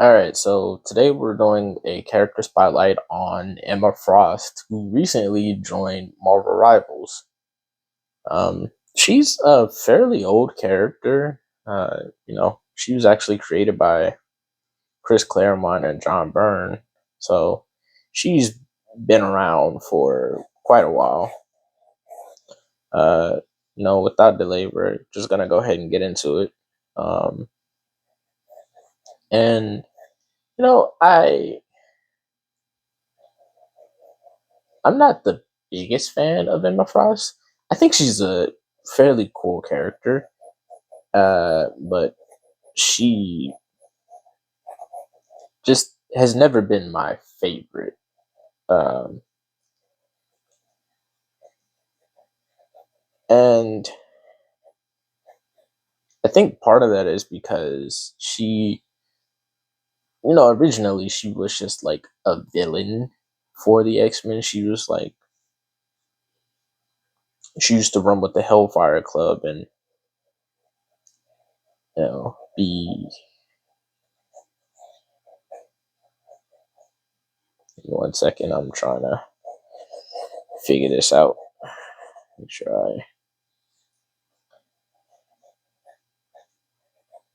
All right, so today we're doing a character spotlight on Emma Frost, who recently joined Marvel Rivals. She's a fairly old character. She was actually created by Chris Claremont and John Byrne, so she's been around for quite a while. Uh, without delay, we're just gonna go ahead and get into it. Um, and you know, I'm not the biggest fan of Emma Frost. I think she's a fairly cool character, but she just has never been my favorite. Um, and I think part of that is because originally she was just like a villain for the X Men. She used to run with the Hellfire Club and be. One second, I'm trying to figure this out. Make sure I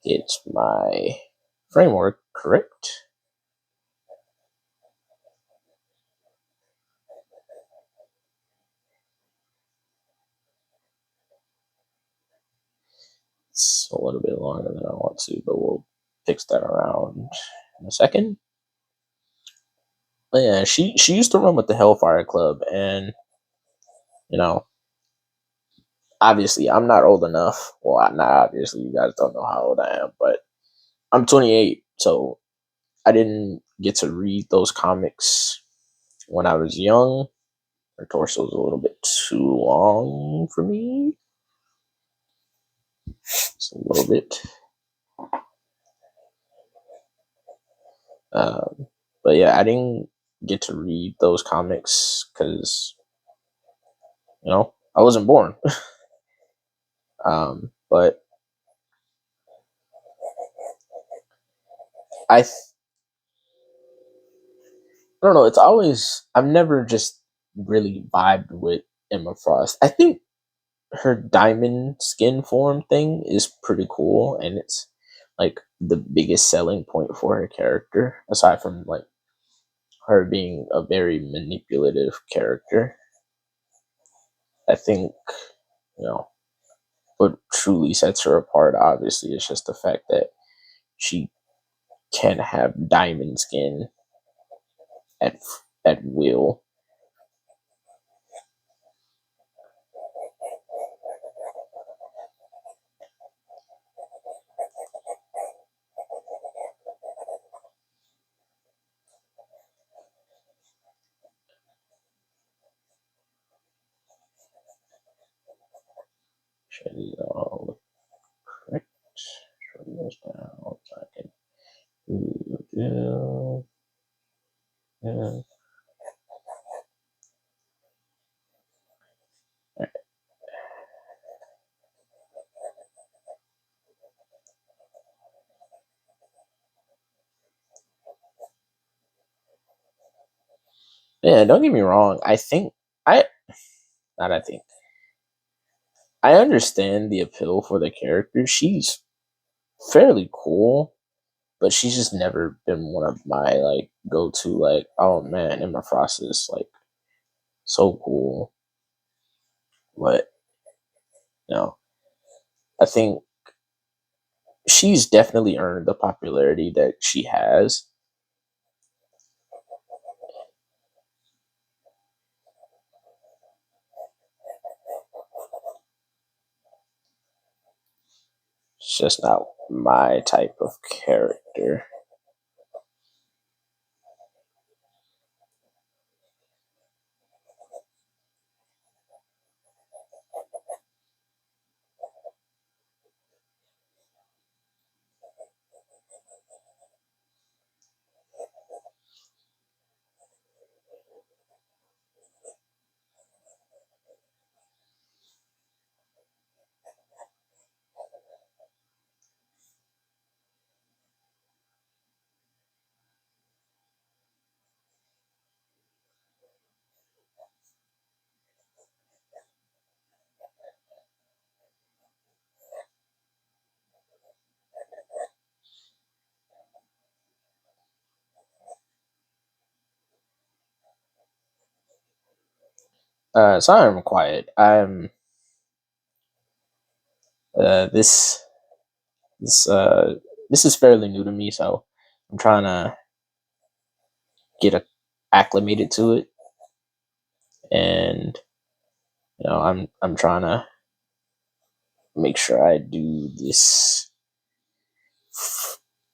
get my framework correct. It's a little bit longer than I want to, but we'll fix that around in a second. But yeah, she used to run with the Hellfire Club, and you know, obviously I'm not old enough. Well, not obviously, you guys don't know how old I am, but I'm 28, so I didn't get to read those comics when I was young. Her torso was a little bit too long for me. It's a little bit. Um, but yeah, I didn't get to read those comics because I wasn't born. But I don't know. It's always I've never just really vibed with Emma Frost. I think her diamond skin form thing is pretty cool, and it's like the biggest selling point for her character, aside from like her being a very manipulative character. I think you know what truly sets her apart. Obviously, is just the fact that she can have diamond skin at at will. Should all correct. Should those down. So I can do. Yeah. Yeah, don't get me wrong. I not I think I understand the appeal for the character. She's fairly cool, but she's just never been one of my like go to like, oh man, Emma Frost is like so cool. But you know, I think she's definitely earned the popularity that she has. It's just not my type of character. Sorry, I'm quiet. I'm uh, this this this is fairly new to me, so I'm trying to get acclimated to it, and I'm trying to make sure I do this,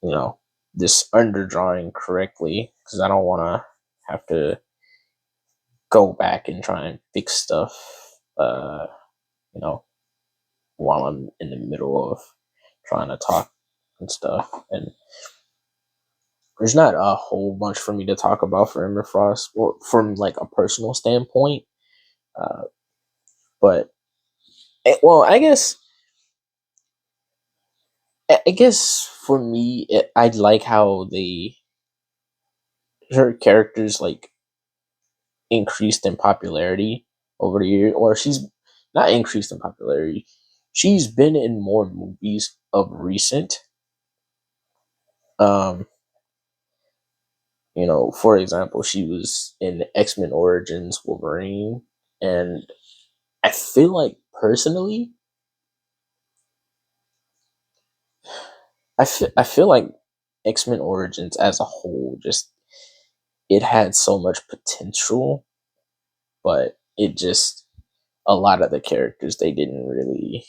you know, this underdrawing correctly because I don't want to have to go back and try and fix stuff, you know, while I'm in the middle of trying to talk and stuff. And there's not a whole bunch for me to talk about for Emma Frost, well, from like a personal standpoint. Uh, but well, I guess for me, I like how her characters like increased in popularity over the years, or she's not increased in popularity. She's been in more movies of recent. Um, for example, she was in X Men Origins Wolverine, and I feel like personally, I feel like X Men Origins as a whole just it had so much potential, but it just a lot of the characters they didn't really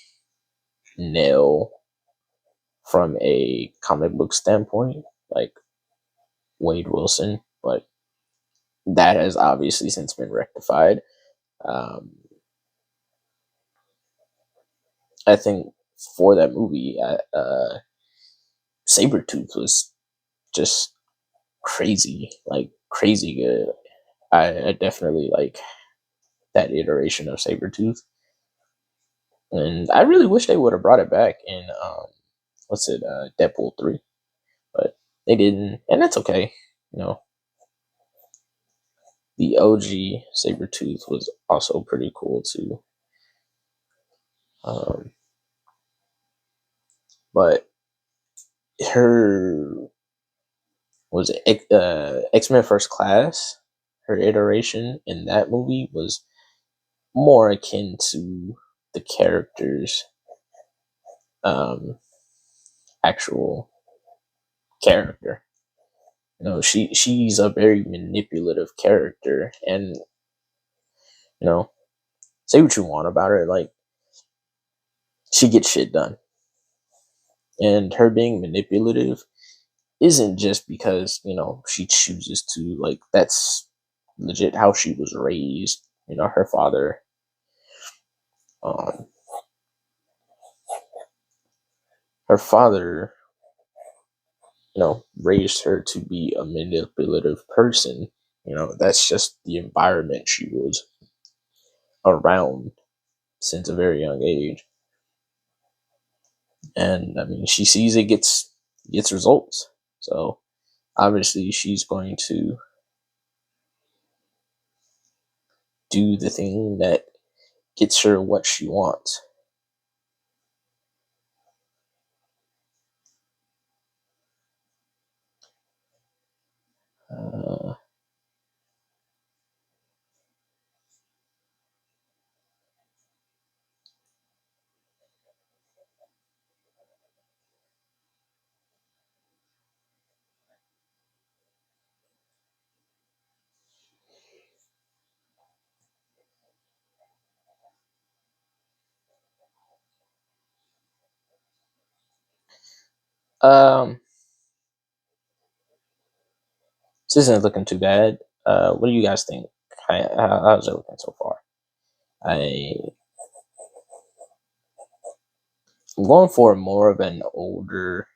nail from a comic book standpoint, like Wade Wilson, but that has obviously since been rectified. Um, I think for that movie, Sabretooth was just crazy, like crazy good. I definitely like that iteration of Sabretooth. And I really wish they would have brought it back in what's it, Deadpool 3. But they didn't, and that's okay. You know, the OG Sabretooth was also pretty cool too. Um, but her was it X-Men First Class, her iteration in that movie was more akin to the character's um actual character. She's a very manipulative character, and you know, say what you want about her, like she gets shit done. And her being manipulative isn't just because, she chooses to, like that's legit how she was raised. Her father um her father, raised her to be a manipulative person. That's just the environment she was around since a very young age. And I mean, she sees it gets results. So obviously, she's going to do the thing that gets her what she wants. Uh, um, this isn't looking too bad. What do you guys think? How's it looking so far? I'm going for more of an older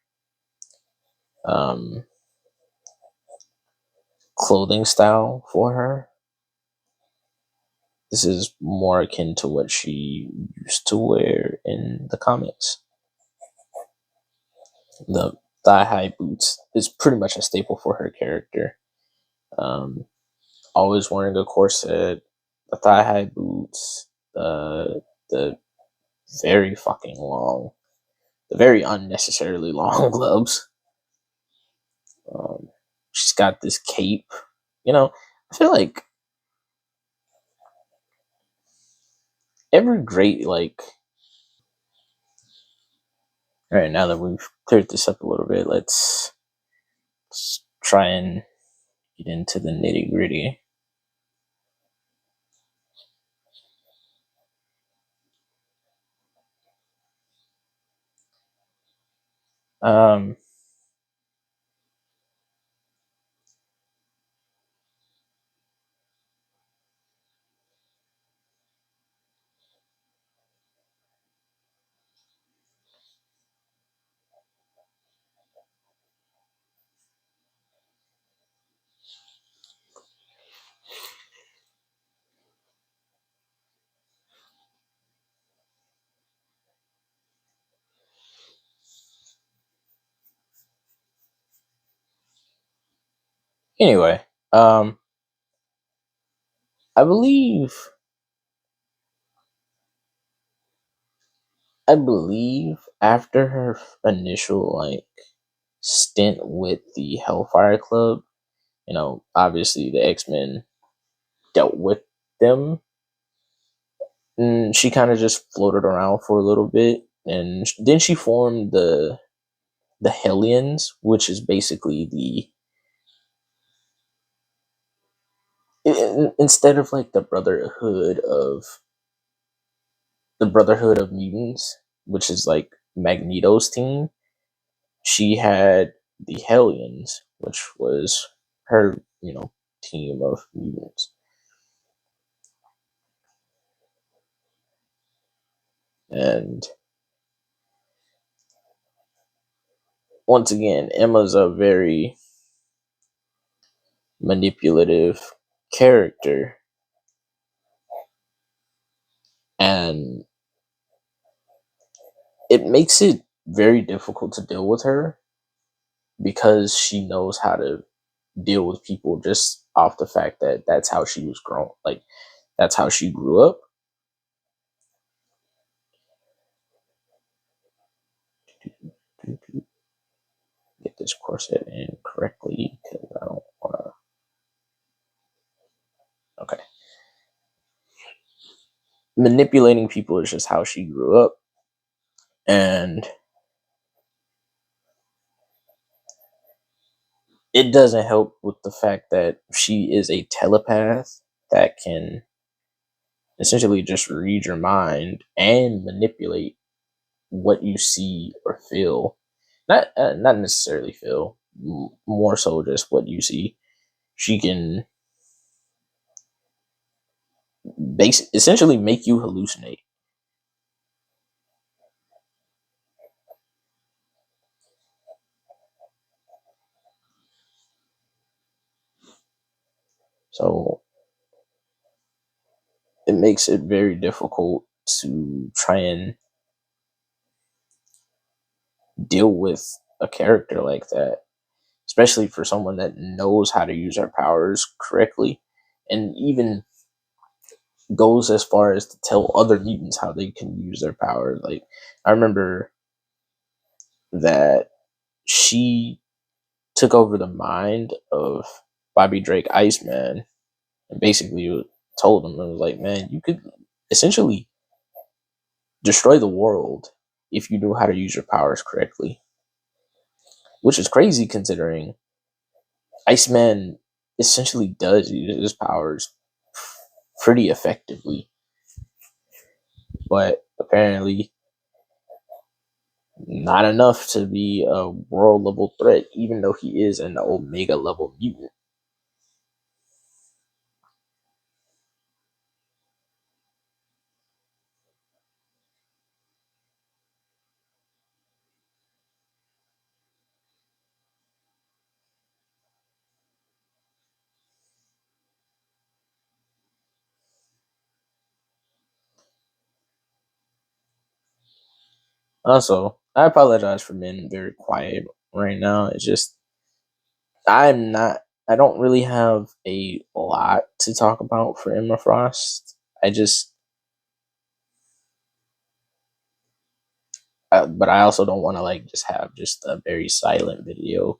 um, clothing style for her. This is more akin to what she used to wear in the comics. The thigh high boots is pretty much a staple for her character. Um, Always wearing a corset, the thigh high boots, the very fucking long, the very unnecessarily long gloves. Um, she's got this cape. I feel like every great like. All right, now that we've cleared this up a little bit, let's try and get into the nitty gritty. Um, anyway, um, I believe I believe after her initial like stint with the Hellfire Club, obviously the X Men dealt with them, and she kind of just floated around for a little bit, and then she formed the Hellions, which is basically instead of like the Brotherhood of Mutants, which is like Magneto's team. She had the Hellions, which was her, team of mutants. And once again, Emma's a very manipulative character, and it makes it very difficult to deal with her because she knows how to deal with people just off the fact that that's how she was grown. Like, that's how she grew up. Get this corset in correctly because I don't want to. Okay. Manipulating people is just how she grew up. And it doesn't help with the fact that she is a telepath that can essentially just read your mind and manipulate what you see or feel. Not necessarily feel, more so just what you see. She can essentially make you hallucinate. So it makes it very difficult to try and deal with a character like that, especially for someone that knows how to use their powers correctly and even goes as far as to tell other mutants how they can use their powers. Like, I remember that she took over the mind of Bobby Drake Iceman and basically told him, it was like, man, you could essentially destroy the world if you knew how to use your powers correctly, which is crazy considering Iceman essentially does use his powers pretty effectively, but apparently not enough to be a world level threat, even though he is an Omega level mutant. Also, I apologize for being very quiet right now. It's just I'm not. I don't really have a lot to talk about for Emma Frost. But I also don't want to like just have just a very silent video.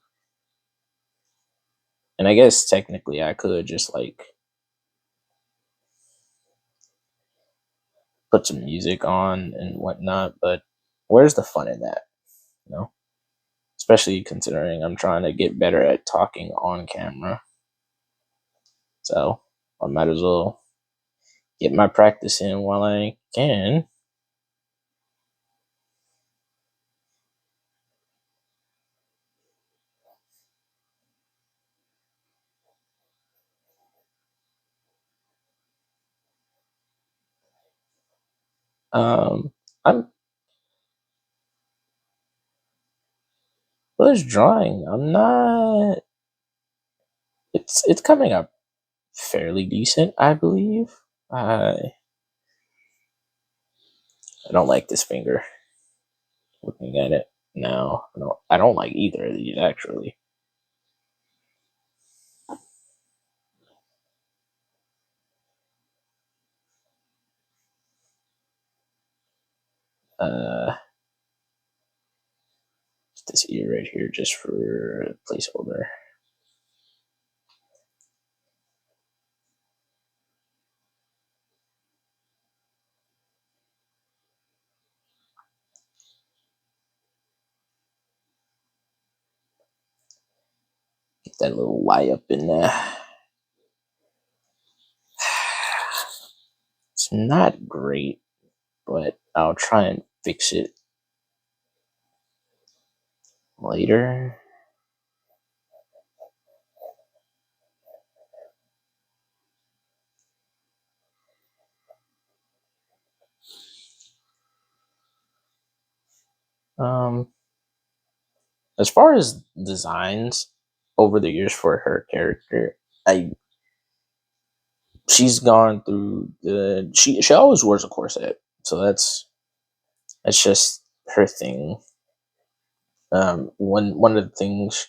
And I guess technically I could just like put some music on and whatnot, but where's the fun in that? You know, especially considering I'm trying to get better at talking on camera, so I might as well get my practice in while I can. Um, I'm was drawing. I'm not. It's coming up fairly decent, I believe. I don't like this finger. Looking at it now, I don't like either of these actually. Uh, this ear right here just for a placeholder. Get that little Y up in there. It's not great, but I'll try and fix it later. Um, as far as designs over the years for her character, I she's gone through the she always wears a corset, so that's just her thing. One of the things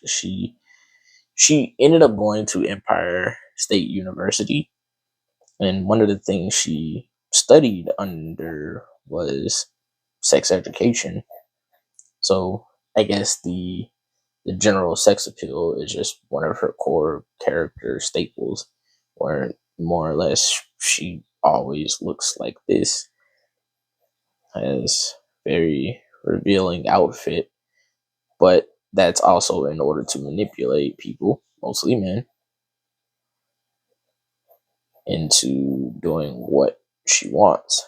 she ended up going to Empire State University, and one of the things she studied under was sex education. So I guess the general sex appeal is just one of her core character staples, where more or less she always looks like this, has very revealing outfit, but that's also in order to manipulate people, mostly men, into doing what she wants.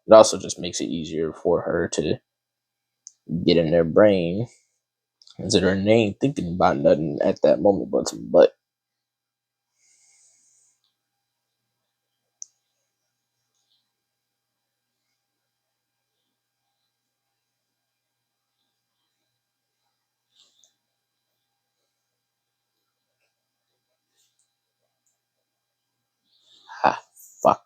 It also just makes it easier for her to get in their brain, considering they ain't thinking about nothing at that moment but some butt. Ah, fuck.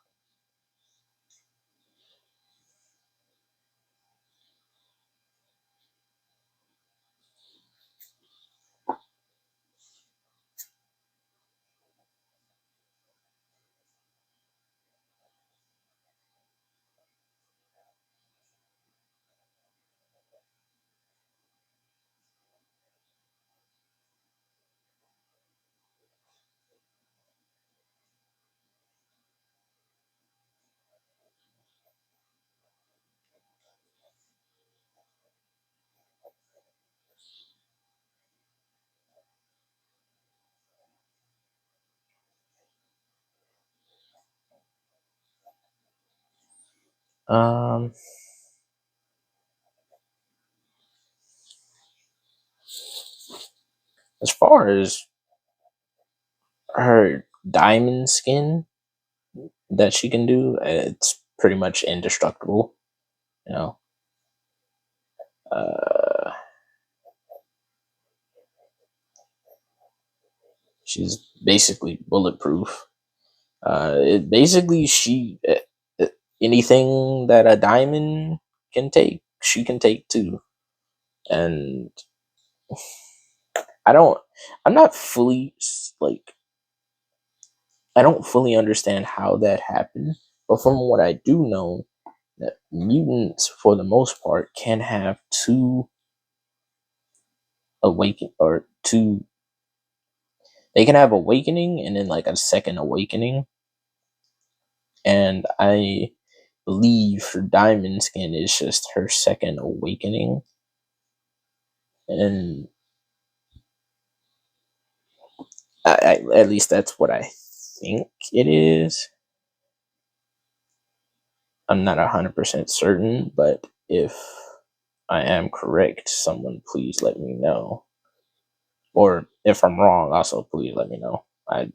Um, as far as her diamond skin that she can do, it's pretty much indestructible. You know, uh, she's basically bulletproof. It basically anything that a diamond can take, she can take too. And I don't, I'm not fully like I don't fully understand how that happened, but from what I do know, that mutants, for the most part, can have two awaken or two. They can have awakening and then like a second awakening, and I believe her diamond skin is just her second awakening, and at least that's what I think it is. I'm not 100% certain, but if I am correct, someone please let me know. Or if I'm wrong, also please let me know. I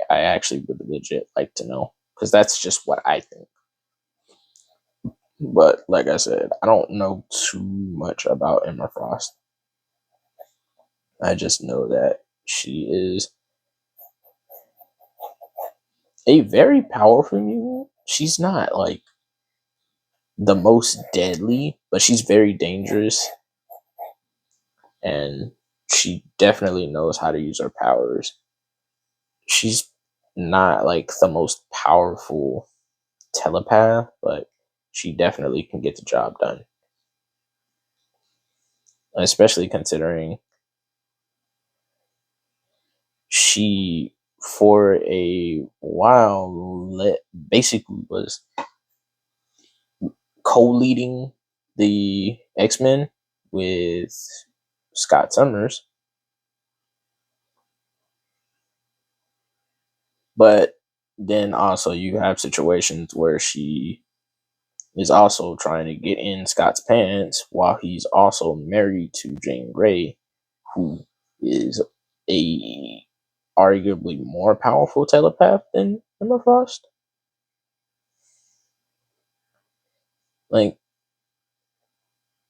actually would legit like to know, because that's just what I think. But like I said, I don't know too much about Emma Frost. I just know that she is a very powerful mutant. She's not like the most deadly, but she's very dangerous, and she definitely knows how to use her powers. She's not like the most powerful telepath, but she definitely can get the job done. Especially considering she, for a while, basically was co-leading the X-Men with Scott Summers, but then also you have situations where she is also trying to get in Scott's pants while he's also married to Jane Grey, who is a arguably more powerful telepath than Emma Frost. Like,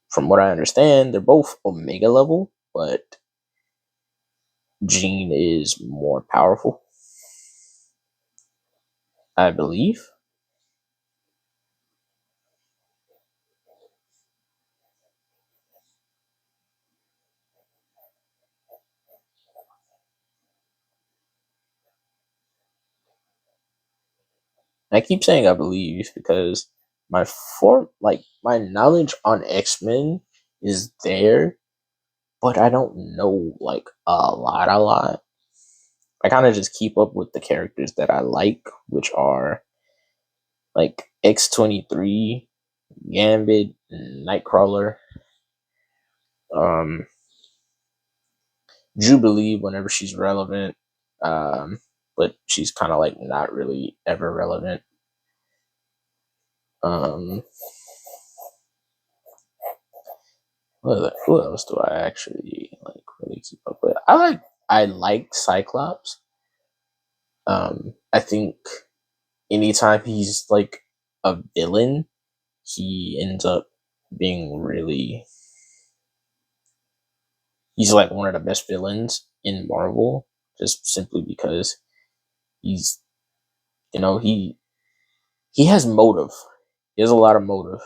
from what I understand, they're both Omega level, but Jean is more powerful, I believe. I keep saying I believe because my knowledge on X-Men is there, but I don't know like a lot. I kind of just keep up with the characters that I like, which are like X-23, Gambit, Nightcrawler, um, Jubilee whenever she's relevant, but she's kind of like not really ever relevant. Um, who else do I actually like really keep up with? I like Cyclops. I think anytime he's like a villain, he ends up being really. He's like one of the best villains in Marvel, just simply because he's he has motive. He has a lot of motive,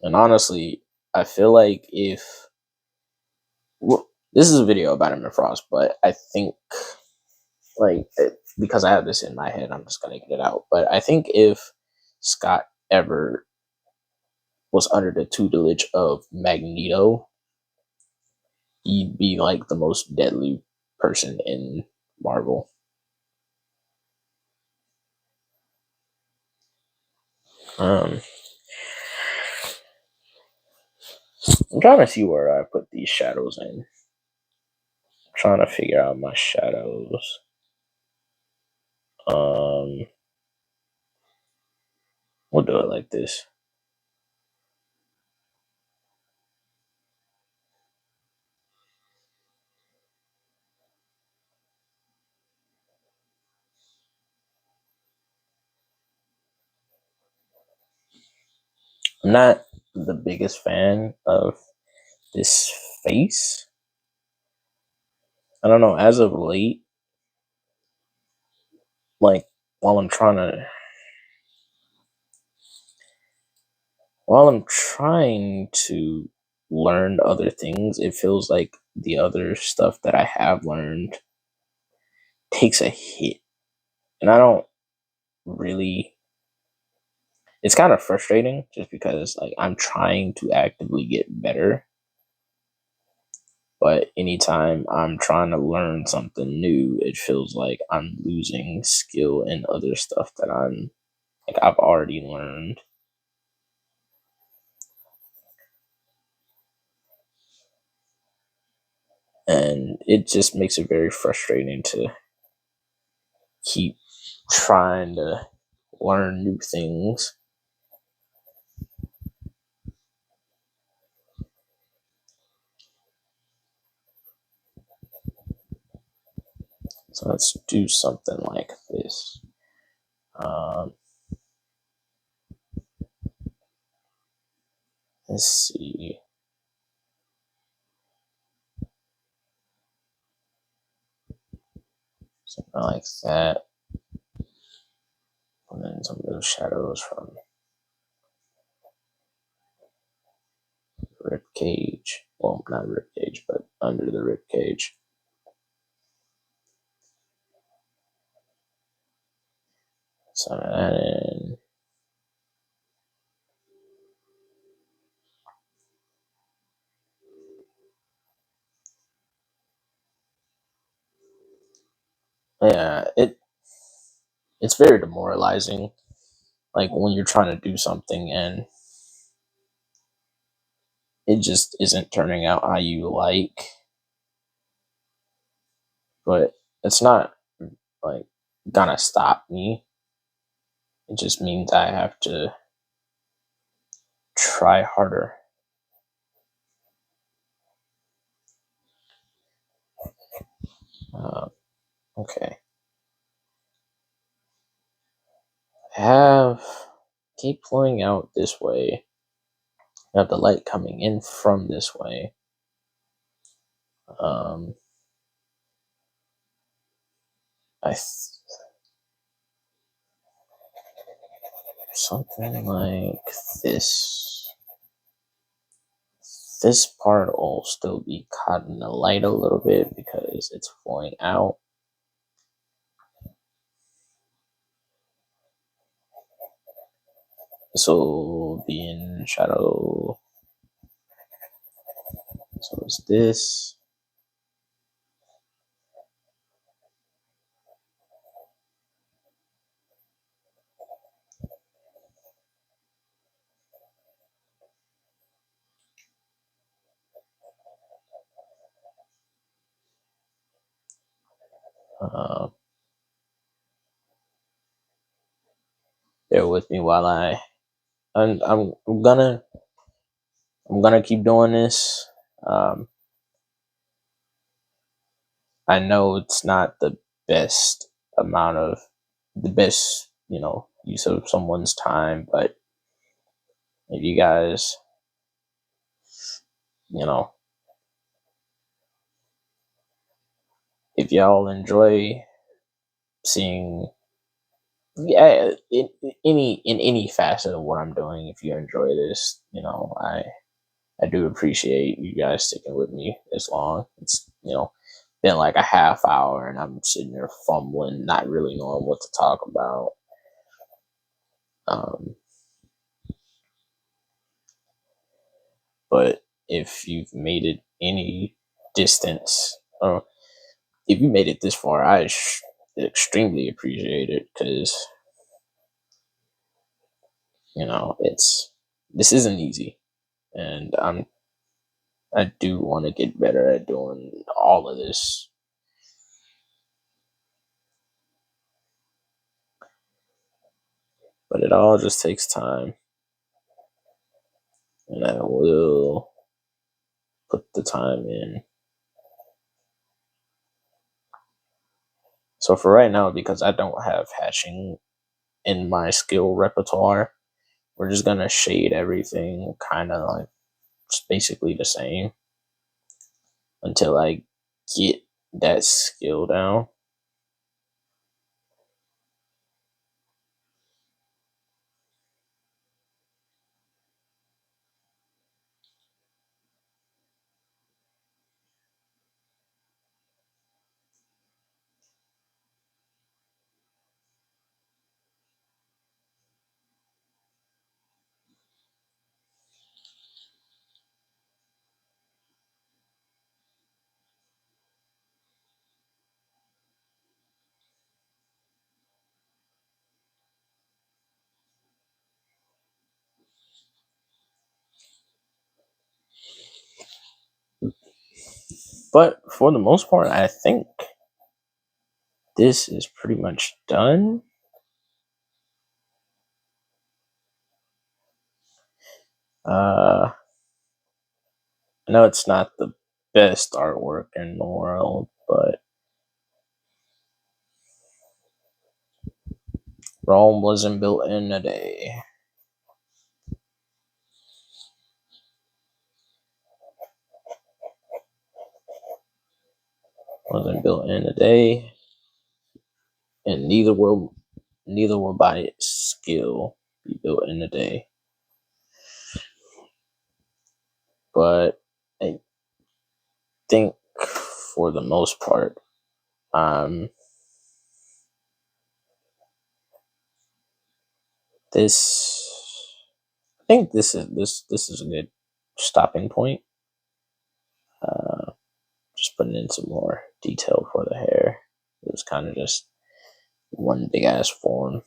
and honestly, I feel like if well, this is a video about Emma Frost, but I think because I have this in my head, I'm just gonna get it out. But I think if Scott ever was under the tutelage of Magneto, he'd be like the most deadly person in Marvel. Um, I'm trying to see where I put these shadows in. I'm trying to figure out my shadows. Um, we'll do it like this. I'm not the biggest fan of this face. I don't know. As of late, like while I'm trying to, while I'm trying to learn other things, it feels like the other stuff that I have learned takes a hit, and I don't really. It's kind of frustrating just because like I'm trying to actively get better, But anytime I'm trying to learn something new, it feels like I'm losing skill in other stuff that I've already learned. And it just makes it very frustrating to keep trying to learn new things. So let's do something like this. Um, let's see. Something like that. And then some of those shadows from rib cage. Well, not rib cage, but under the rib cage. Some of that in. Yeah, it's very demoralizing. Like when you're trying to do something and it just isn't turning out how you like. But it's not like gonna stop me. It just means I have to try harder. Uh, okay. Have keep flowing out this way. Have the light coming in from this way. Um, something like this. This part will still be caught in the light a little bit because it's flowing out. This will be in shadow. So is this. Uh, bear with me while I'm gonna keep doing this. Um, I know it's not best the best, use of someone's time, but if you guys, you know, if y'all enjoy seeing, yeah, in any facet of what I'm doing, if you enjoy this, I do appreciate you guys sticking with me this long. It's been like a half hour, and I'm sitting there fumbling, not really knowing what to talk about. Um, but if you've made it any distance, or if you made it this far, I extremely appreciate it because it's this isn't easy, and I do want to get better at doing all of this. But it all just takes time, and I will put the time in. So for right now, because I don't have hatching in my skill repertoire, we're just gonna shade everything kind of like just basically the same until I get that skill down. But for the most part, I think this is pretty much done. I know it's not the best artwork in the world, but Rome wasn't built in a day. Wasn't built in a day, and neither will by its skill be built in a day. But I think for the most part, this I think this is a good stopping point. Just putting in some more detail for the hair. It was kind of just one big ass form.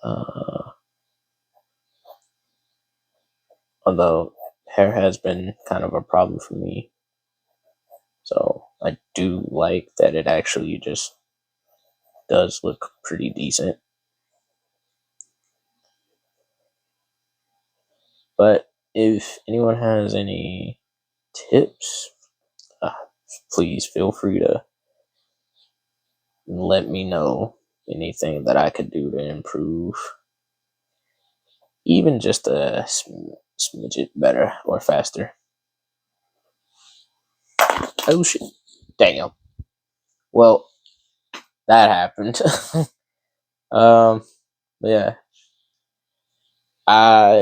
Uh, Although hair has been kind of a problem for me, so I do like that it actually just does look pretty decent. But if anyone has any tips, uh, please feel free to let me know anything that I could do to improve, even just a smidget better or faster. Oh shit! Damn. Well, that happened. um, yeah. I